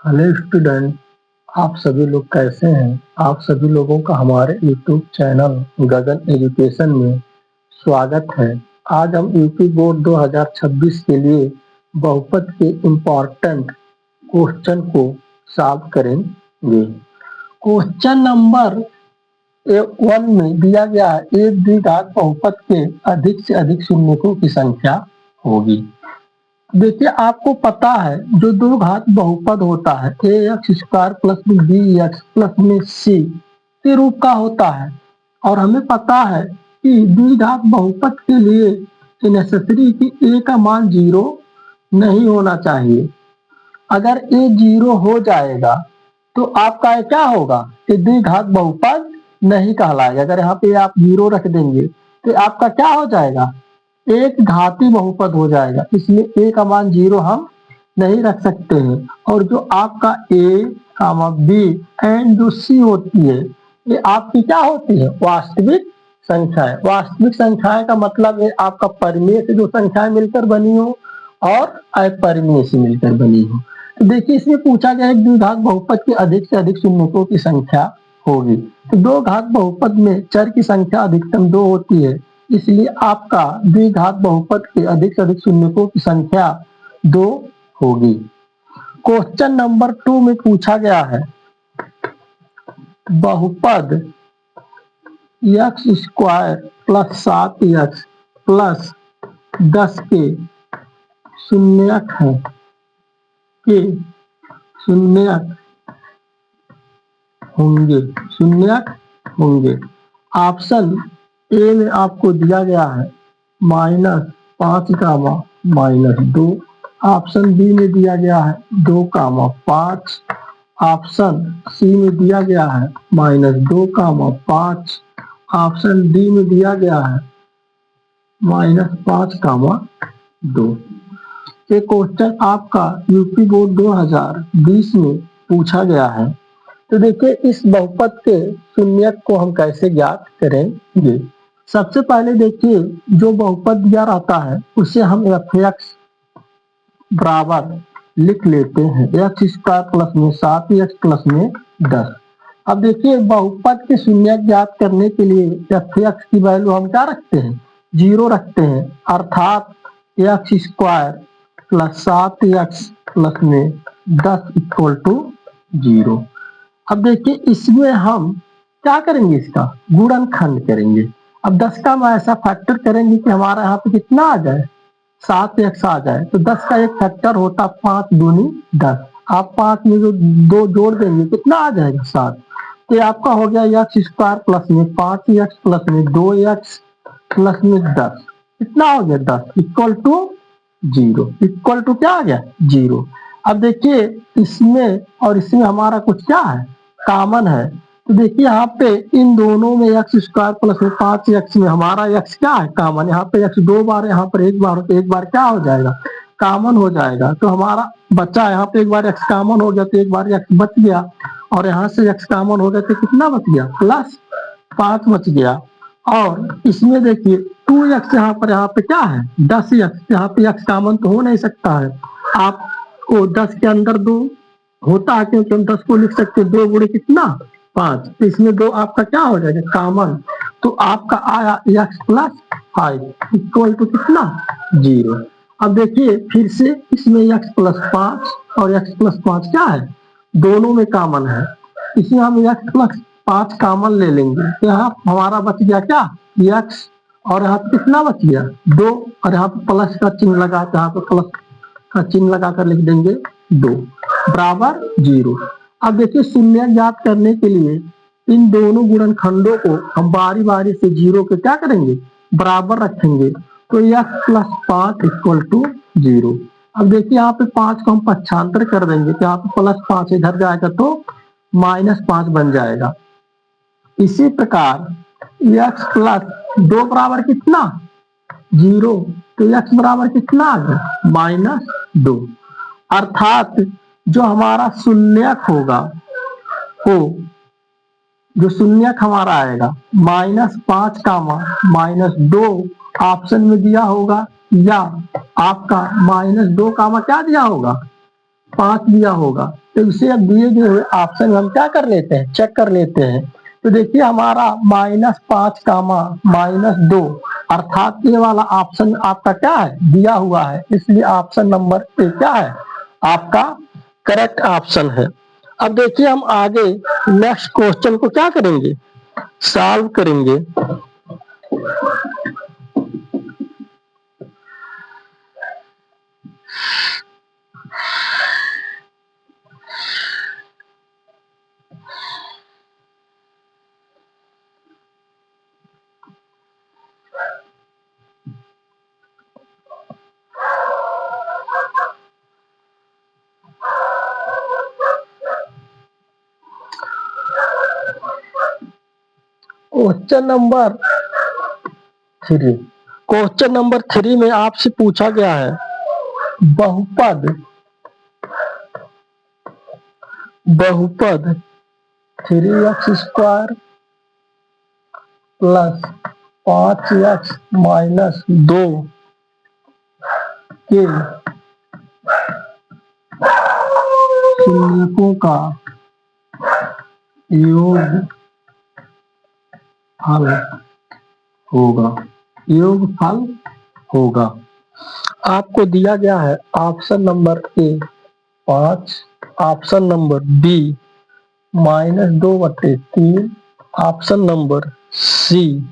Hello student. आप सभी लोग कैसे हैं? आप सभी लोगों का हमारे यूट्यूब चैनल गगन एजुकेशन में स्वागत है। आज हम यूपी बोर्ड 2026 के लिए बहुपद के इम्पोर्टेंट क्वेश्चन को सॉल्व करेंगे। क्वेश्चन नंबर 1 में दिया गया है, एक द्विघात बहुपद के अधिक से अधिक शून्यकों की संख्या होगी। देखिए, आपको पता है जो दो घात बहुपद होता है ए X square plus B X plus में सी के रूप का होता है, और हमें पता है कि द्विघात बहुपद के लिए नेसेसरी कि ए का मान 0 नहीं होना चाहिए। अगर ए 0 हो जाएगा तो आपका क्या होगा कि द्विघात बहुपद नहीं कहलाएगा। अगर यहाँ पे आप 0 रख देंगे तो आपका क्या हो जाएगा, एक घाती बहुपद हो जाएगा। इसलिए ए का मान 0 हम नहीं रख सकते हैं। और जो आपका ए बी एंड जो सी होती है, ये आपकी क्या होती है, वास्तविक संख्याएं। वास्तविक संख्याएं का मतलब है आपका परिमेय से जो संख्याएं मिलकर बनी हो और अपरिमेय से मिलकर बनी हो। तो देखिए, इसमें पूछा गया है द्विघात बहुपद के अधिक से अधिक शून्यकों की संख्या होगी। तो दो घात बहुपद में चर की संख्या अधिकतम 2 होती है, इसलिए आपका द्विघात बहुपद के अधिक से अधिक शून्यकों की संख्या 2 होगी। क्वेश्चन नंबर 2 में पूछा गया है, बहुपद x square plus 7x plus 10 के शून्यक है के शून्यक होंगे। ऑप्शन ए में आपको दिया गया है -5 -2। ऑप्शन बी में दिया गया है 2 5। ऑप्शन सी में दिया गया है -2 5। ऑप्शन डी में दिया गया है -5 2। ये क्वेश्चन आपका यूपी बोर्ड 2020 में पूछा गया है। तो देखिए, इस बहुपद के शून्यक को हम कैसे ज्ञात करेंगे। सबसे पहले देखिए, जो बहुपद दिया रहता है उसे हम f(x) बराबर लिख लेते हैं एक्स स्क्वायर प्लस में 7x प्लस में 10। अब देखिए, बहुपद के शून्यक ज्ञात करने के लिए f(x) की वैल्यू हम क्या रखते हैं, 0 रखते हैं, अर्थात x square plus 7x plus में 10 इक्वल टू 0। अब देखिए, इसमें हम क्या करेंगे, इसका गुणनखंड करेंगे। अब 10 का हम ऐसा फैक्टर करेंगे कि हमारा यहाँ पे कितना आ जाए, 7x आ जाए। तो 10 का एक फैक्टर होता 5 दूनी 10। आप 5 में जो 2 जोड़ देंगे कितना आ जाएगा, 7। तो आपका हो गया एक्स स्क्वायर प्लस में 5x प्लस में 2x प्लस में 10। कितना हो गया, 10 इक्वल टू 0। इक्वल टू क्या आ गया, 0। अब देखिए, इसमें और इसमें हमारा कुछ क्या है, कॉमन है। तो देखिए, यहाँ पे इन दोनों में एक्स स्क्वायर प्लस में 5x में हमारा x क्या है, कॉमन। यहाँ पे x 2 बार, यहाँ पर 1 बार, तो 1 बार क्या हो जाएगा, कॉमन हो जाएगा। तो हमारा बचा, यहाँ पे 1 बार x कॉमन हो गया तो 1 बार x बच गया, और यहाँ से x कॉमन हो गया तो कितना बच गया, +5 बच गया। और इसमें देखिए 2x यहाँ पे क्या है, 10x। यहाँ पे x कॉमन तो हो नहीं सकता है, आपको 10 के अंदर 2 होता है, क्योंकि हम 10 को लिख सकते हैं 2 गुणे कितना, 5। तो इसमें 2 आपका क्या हो जाएगा, कॉमन। तो आपका आया x प्लस 5 इक्वल टू कितना, 0। अब देखिए, फिर से इसमें x प्लस 5 और x प्लस 5 क्या है, दोनों में कॉमन है। इसमें हम x प्लस 5 कॉमन ले लेंगे, तो यहाँ हमारा बच गया क्या, x, और यहाँ पे कितना बच गया, 2, और यहाँ पे प्लस का चिन्ह लगा, यहाँ पे प्लस का चिन्ह लगाकर लिख देंगे 2 बराबर 0। अब देखिए, शून्य ज्ञात करने के लिए इन दोनों गुणनखंडों को हम बारी बारी से 0 के क्या करेंगे, बराबर रखेंगे। तो x प्लस 5 इक्वल टू 0। अब देखिए, यहाँ पे 5 को हम पक्षांतर कर देंगे, तो यहाँ पे +5 इधर जाएगा तो -5 बन जाएगा। इसी प्रकार x प्लस 2 बराबर कितना, 0। तो x बराबर कितना आ गया, -2। अर्थात जो हमारा शून्यक होगा, हो जो शून्यक हमारा आएगा -5 -2 ऑप्शन में दिया होगा, या आपका -2 क्या दिया होगा, 5 दिया होगा। तो इसे अब दिए हुए ऑप्शन हम क्या कर लेते हैं, चेक कर लेते हैं। तो देखिए हमारा -5 कामा -2 अर्थात ये वाला ऑप्शन आपका क्या है, दिया हुआ है, इसलिए ऑप्शन नंबर ए क्या है आपका करेक्ट ऑप्शन है। अब देखिए हम आगे नेक्स्ट क्वेश्चन को क्या करेंगे, सॉल्व करेंगे। क्वेश्चन नंबर 3, क्वेश्चन नंबर 3 में आपसे पूछा गया है बहुपद 3x² प्लस 5x-2 के शून्यकों का योगफल होगा। आपको दिया गया है option number A 5, option number B -2/3, option number C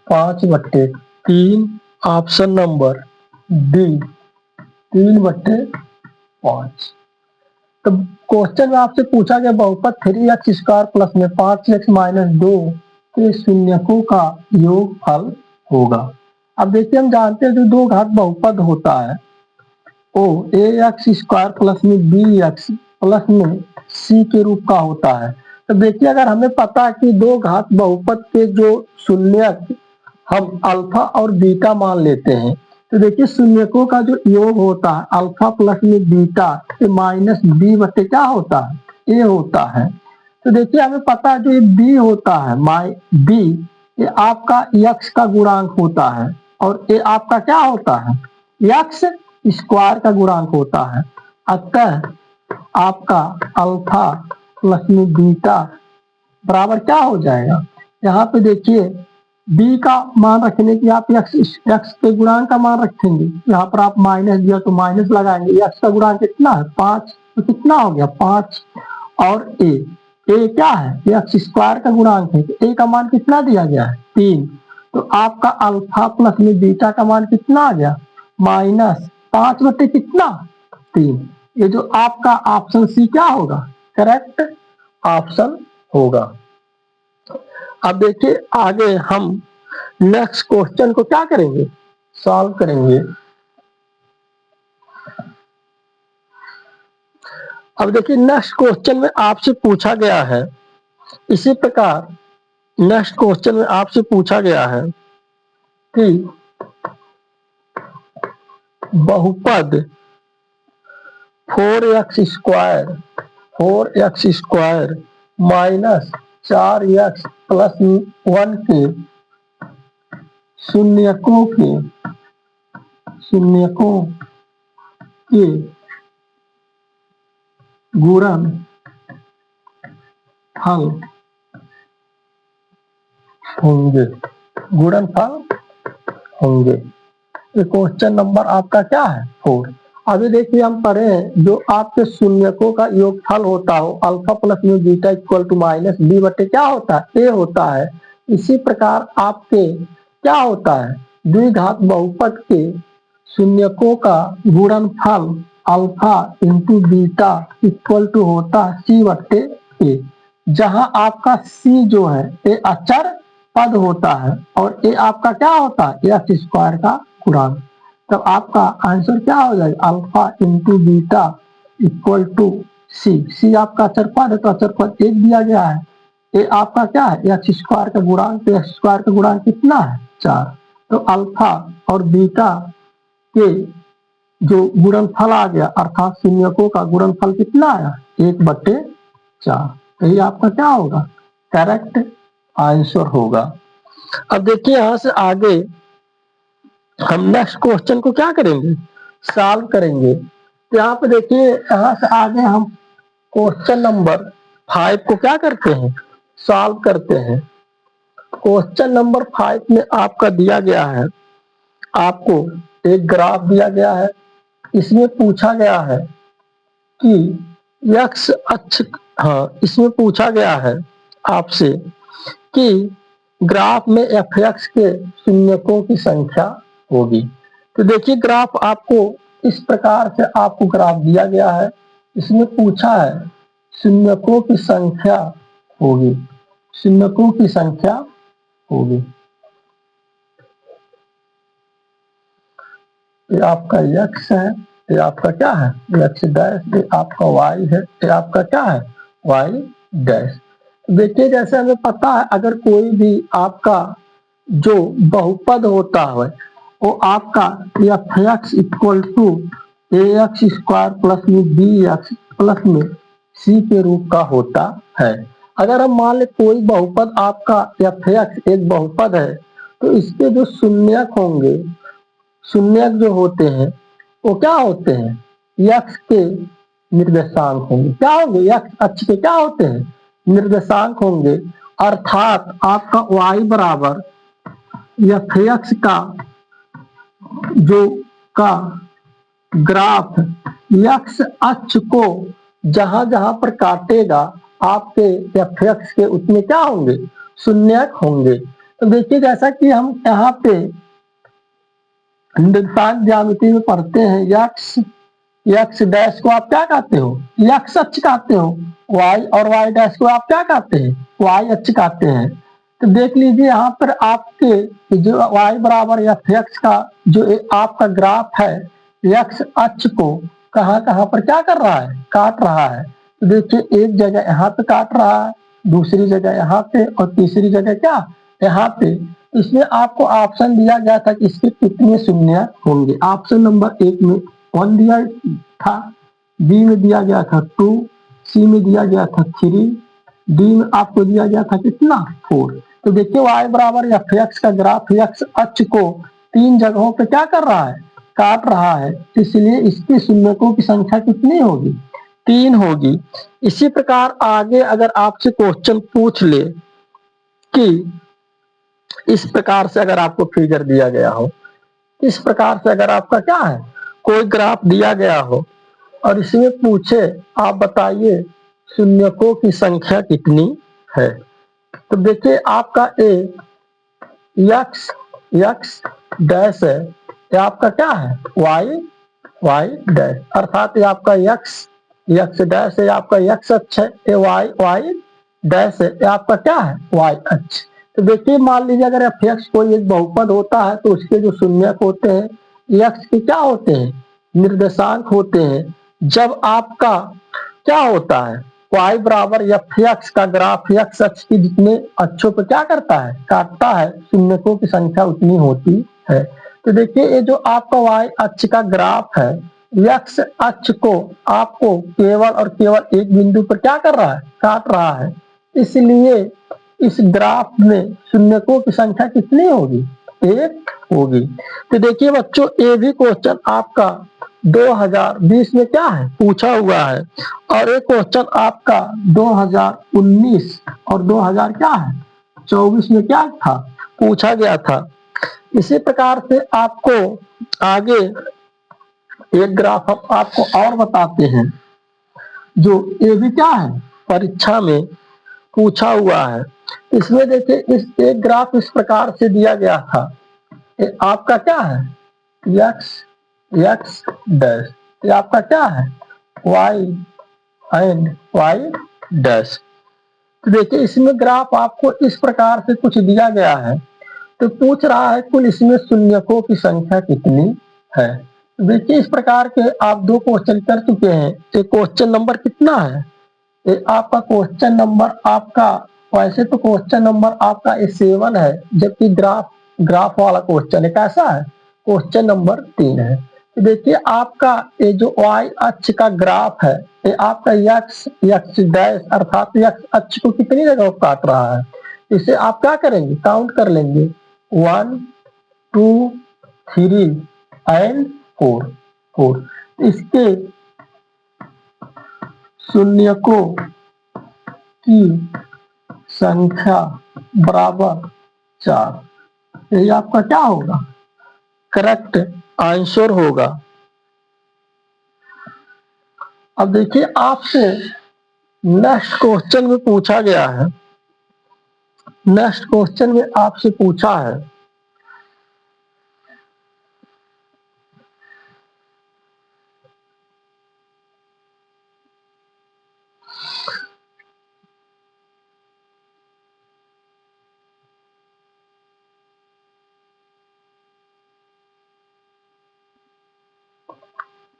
5/3, option number D 3/5। तो क्वेश्चन में आपसे पूछा गया बहुपद 3x² प्लस में 5x-2 के शून्यकों का योगफल होगा। अब देखिए हम जानते हैं जो दो घात बहुपद होता है वो ax² प्लस में bx प्लस में c के रूप का होता है। तो देखिए अगर हमें पता है कि दो घात बहुपद के जो शून्यक हम अल्फा और बीटा मान लेते हैं, तो देखिए शून्यकों का जो योग होता है अल्फा प्लस में बीटा के -b/, क्या होता है, ए होता है। तो देखिए हमें पता है जो ये b होता है b, ये आपका x का गुणांक होता है और ये आपका क्या होता है, x² का गुणांक होता है। अतः आपका अल्फा प्लस में बीटा बराबर क्या हो जाएगा, यहाँ पे देखिए b का मान रखने की आप x के गुणांक का मान रखेंगे, यहाँ पर आप माइनस दिया तो माइनस लगाएंगे, x का गुणांक कितना है 5, तो कितना हो गया 5 और a क्या है x² का गुणांक है, तो a का मान कितना दिया गया है 3। तो आपका अल्फा प्लस में बीटा का मान कितना आ गया -5/3। ये जो आपका ऑप्शन सी क्या होगा, करेक्ट ऑप्शन होगा। अब देखिए आगे हम नेक्स्ट क्वेश्चन को क्या करेंगे, सॉल्व करेंगे। अब देखिए नेक्स्ट क्वेश्चन में आपसे पूछा गया है, इसी प्रकार नेक्स्ट क्वेश्चन में आपसे पूछा गया है कि बहुपद 4x² माइनस 4x प्लस 1 के शून्यकों के गुणनफल होंगे। ये क्वेश्चन नंबर आपका क्या है 4। अभी देखिए हम पढ़े जो आपके शून्यकों का योगफल होता हो अल्फा प्लस में बीटा इक्वल टू -b/, क्या होता है a होता है। इसी प्रकार आपके क्या होता है द्विघात बहुपद के शून्यकों का गुणनफल alpha into beta equal to होता है c/a, जहां आपका c जो है ये अचर पद होता है और ये आपका क्या होता है x² का गुणांक। तब आपका आंसर क्या हो जाएगा alpha into beta equal to c आपका अचर पद है तो अचर पद 1 दिया गया है। ये आपका क्या है x² का गुणांक, तो x² का गुणांक कितना है 4। तो अल्फा और बीटा के जो गुणनफल आ गया अर्थात शून्यकों का गुणनफल कितना आया 1/4। तो ये आपका क्या होगा करेक्ट आंसर होगा। अब देखिए यहां से आगे हम नेक्स्ट क्वेश्चन को क्या करेंगे सॉल्व करेंगे। तो यहाँ पे देखिए यहाँ से आगे हम क्वेश्चन नंबर 5 को क्या करते हैं, सॉल्व करते हैं। क्वेश्चन नंबर 5 में आपका दिया गया है, आपको एक ग्राफ दिया गया है। इसमें पूछा गया है कि यक्स अक्ष, इसमें पूछा गया है आपसे कि ग्राफ में एफ एक्स के शून्यकों की संख्या होगी। तो देखिए ग्राफ आपको इस प्रकार से आपको ग्राफ दिया गया है। इसमें पूछा है शून्यकों की संख्या होगी, शून्यकों की संख्या होगी। ये आपका यक्स है, ये आपका क्या है, यक्स डैश, ये आपका वाई है, ये आपका क्या है, वाई डैश। देखिए जैसे हमें पता है अगर कोई भी आपका जो बहुपद होता है वो आपका F X equal to A X square plus में बी एक्स प्लस में सी के रूप का होता है। अगर हम मान ले कोई बहुपद आपका एफ एक्स एक बहुपद है तो इसके जो शून्यक होंगे, शून्यक जो होते हैं वो क्या होते हैं, यक्स के निर्देशांक होंगे। क्या होंगे, यक्स अक्ष के क्या होते हैं, निर्देशांक होंगे। अर्थात आपका y बराबर एफ एक्स का जो का ग्राफ यक्स अक्ष को जहां जहां पर काटेगा आपके एफ एक्स के उतने क्या होंगे, शून्यक होंगे। तो देखिए जैसा कि हम यहाँ पे निर्देशांक ज्यामिति में पढ़ते हैं, यक्स डैश को आप क्या कहते हो, यक्स अक्ष कहते हो, वाई और वाई डैश को आप क्या कहते हैं, वाई अक्ष कहते हैं। तो देख लीजिए यहाँ पर आपके जो y बराबर एफ एक्स का जो आपका ग्राफ है यक्स अक्ष को कहाँ कहाँ पर क्या कर रहा है, काट रहा है। तो देखिए एक जगह यहाँ पे काट रहा है, दूसरी जगह यहाँ पे और तीसरी जगह क्या, यहाँ पे। इसमें आपको ऑप्शन दिया गया था कि इसके कितने शून्य होंगे। ऑप्शन नंबर 1 में 1 दिया था, बी में दिया गया था 2, सी में दिया गया था 3, डी में आपको दिया गया था कितना, 4। तो देखिए y बराबर एफ एक्स का ग्राफ एक्स अक्ष को 3 जगहों पे क्या कर रहा है, काट रहा है। इसलिए इसके शून्यकों की संख्या कितनी होगी, 3 होगी। इसी प्रकार आगे अगर आपसे क्वेश्चन पूछ ले कि इस प्रकार से अगर आपको फिगर दिया गया हो, इस प्रकार से अगर आपका क्या है कोई ग्राफ दिया गया हो और इसमें पूछे आप बताइए शून्यकों की संख्या कितनी है। तो देखिए आपका ए यक्स डैश है, ये आपका क्या है, वाई डैश, अर्थात ये आपका यक्स डैश है, आपका यक्स अक्ष है, ये वाई डैश है, ये आपका क्या है, वाई अक्ष। तो देखिए मान लीजिए अगर एफ एक्स कोई एक बहुपद होता है तो उसके जो शून्यक होते हैं यक्स के क्या होते हैं, निर्देशांक होते हैं। जब आपका क्या होता है y बराबर एफ एक्स का ग्राफ एक्स अक्ष की जितने अक्षों पर क्या करता है, काटता है, शून्यकों की संख्या उतनी होती है। तो देखिए ये जो आपका y अक्ष का ग्राफ है एक्स अक्ष को आपको केवल और केवल एक बिंदु पर क्या कर रहा है, काट रहा है। इसलिए इस ग्राफ में शून्यकों की संख्या कितनी होगी, 1 होगी। तो देखिए बच्चों ये भी क्वेश्चन आपका 2020 में क्या है पूछा हुआ है और एक क्वेश्चन आपका 2019 और 2000 क्या है 24 में क्या था पूछा गया था। इसी प्रकार से आपको आगे एक ग्राफ हम आपको और बताते हैं जो ये भी क्या है परीक्षा में पूछा हुआ है। इसमें देखिए इस एक ग्राफ इस प्रकार से दिया गया था, ये आपका क्या है यक्स डैश, ये आपका क्या है वाई एंड वाई डैश। तो देखिए इसमें ग्राफ आपको इस प्रकार से कुछ दिया गया है। तो पूछ रहा है कुल इसमें शून्यकों की संख्या कितनी है। देखिए इस प्रकार के आप 2 क्वेश्चन कर चुके हैं। ये क्वेश्चन नंबर कितना है, ये आपका क्वेश्चन नंबर आपका, वैसे तो क्वेश्चन नंबर आपका 7 है जबकि ग्राफ वाला क्वेश्चन है कैसा है, क्वेश्चन नंबर 3 है। तो देखिए आपका ये जो y अक्ष का ग्राफ है ये आपका यक्स डैश अर्थात यक्स अक्ष को कितनी जगह काट रहा है। इसे आप क्या करेंगे, काउंट कर लेंगे 1 2 3 एंड 4। इसके शून्यकों की संख्या बराबर 4। यही आपका क्या होगा, करेक्ट आंसर होगा। अब देखिए आपसे नेक्स्ट क्वेश्चन में पूछा गया है, नेक्स्ट क्वेश्चन में आपसे पूछा है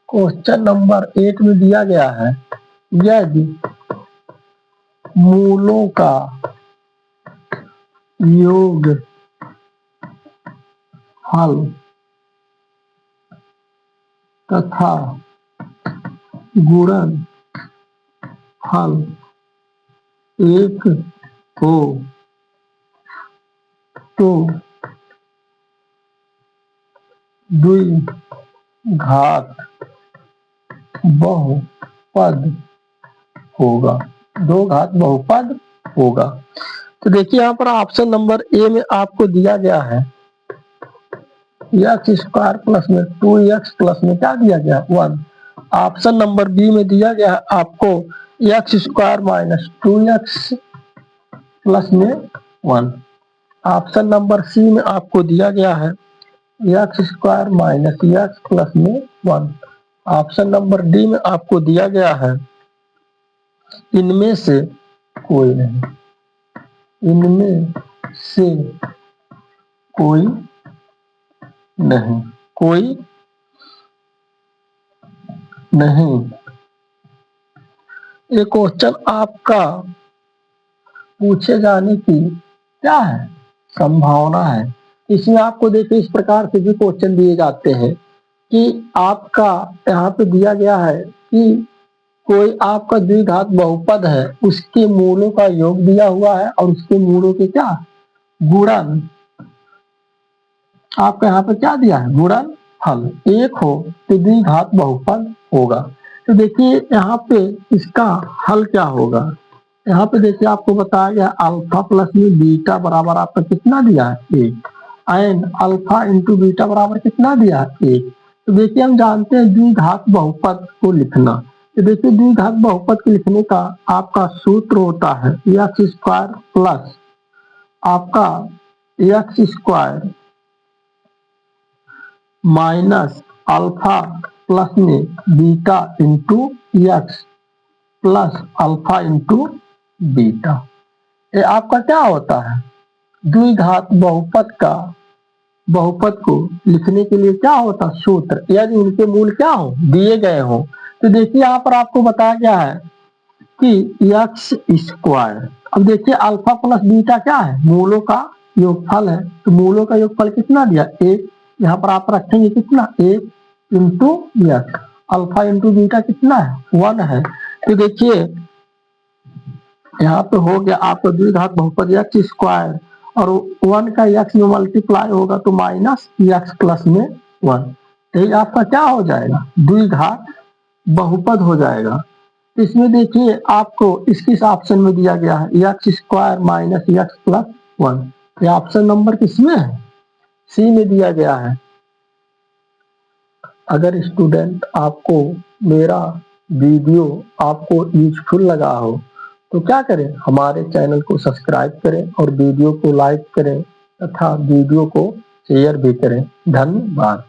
क्वेश्चन नंबर 8 में दिया गया है, यदि मूलों का योग हल तथा गुणन हल एक हो तो द्विघात बहुपद होगा, दो घात बहुपद होगा। तो देखिए यहाँ पर ऑप्शन नंबर ए में आपको दिया गया है एक्स स्क्वायर प्लस में 2x प्लस में क्या दिया गया 1। ऑप्शन नंबर बी में दिया गया है आपको x square minus 2x plus में 1। ऑप्शन नंबर सी में आपको दिया गया है x square minus x plus में 1। ऑप्शन नंबर डी में आपको दिया गया है इनमें से कोई नहीं, इनमें से कोई नहीं, कोई नहीं। ये क्वेश्चन आपका पूछे जाने की क्या है, संभावना है। इसमें आपको देखिए इस प्रकार से भी क्वेश्चन दिए जाते हैं कि आपका यहाँ पे दिया गया है कि कोई आपका द्विघात बहुपद है, उसके मूलों का योग दिया हुआ है और उसके मूलों के क्या गुणन, आपका यहाँ पे क्या दिया है गुणन हल एक हो तो द्विघात बहुपद होगा। तो देखिए यहाँ पे इसका हल क्या होगा, यहाँ पे देखिए आपको बताया गया अल्फा प्लस में बीटा बराबर आपका कितना दिया है 1 एंड अल्फा इंटू बीटा बराबर कितना दिया है 1। तो देखिए हम जानते हैं द्विघात बहुपद को लिखना, तो देखिए द्विघात बहुपद को लिखने का आपका सूत्र होता है एक्स स्क्वायर प्लस आपका x square minus alpha plus में beta into x plus alpha into beta. ये आपका क्या होता है द्विघात बहुपद का, बहुपद को लिखने के लिए क्या होता है सूत्र, यदि उनके मूल क्या हो दिए गए हो। तो देखिए यहाँ पर आपको बताया गया है कि एक्स स्क्वायर, अब देखिए अल्फा प्लस बीटा क्या है मूलों का योगफल है, तो मूलों का योगफल कितना दिया 1, यहाँ पर आप रखेंगे कितना 1 into x, alpha into beta कितना है 1 है। तो देखिए यहाँ पे हो गया आपका द्विघात बहुपद एक्स स्क्वायर और 1 का एक्स में मल्टीप्लाई होगा तो माइनस एक्स प्लस में 1, तो आपका क्या हो जाएगा द्विघात बहुपद हो जाएगा। इसमें देखिए आपको इस किस ऑप्शन में दिया गया है x square minus x plus 1, ये ऑप्शन नंबर किसमें है सी में दिया गया है। अगर स्टूडेंट आपको मेरा वीडियो आपको यूजफुल लगा हो तो क्या करें, हमारे चैनल को सब्सक्राइब करें और वीडियो को लाइक करें तथा वीडियो को शेयर भी करें। धन्यवाद।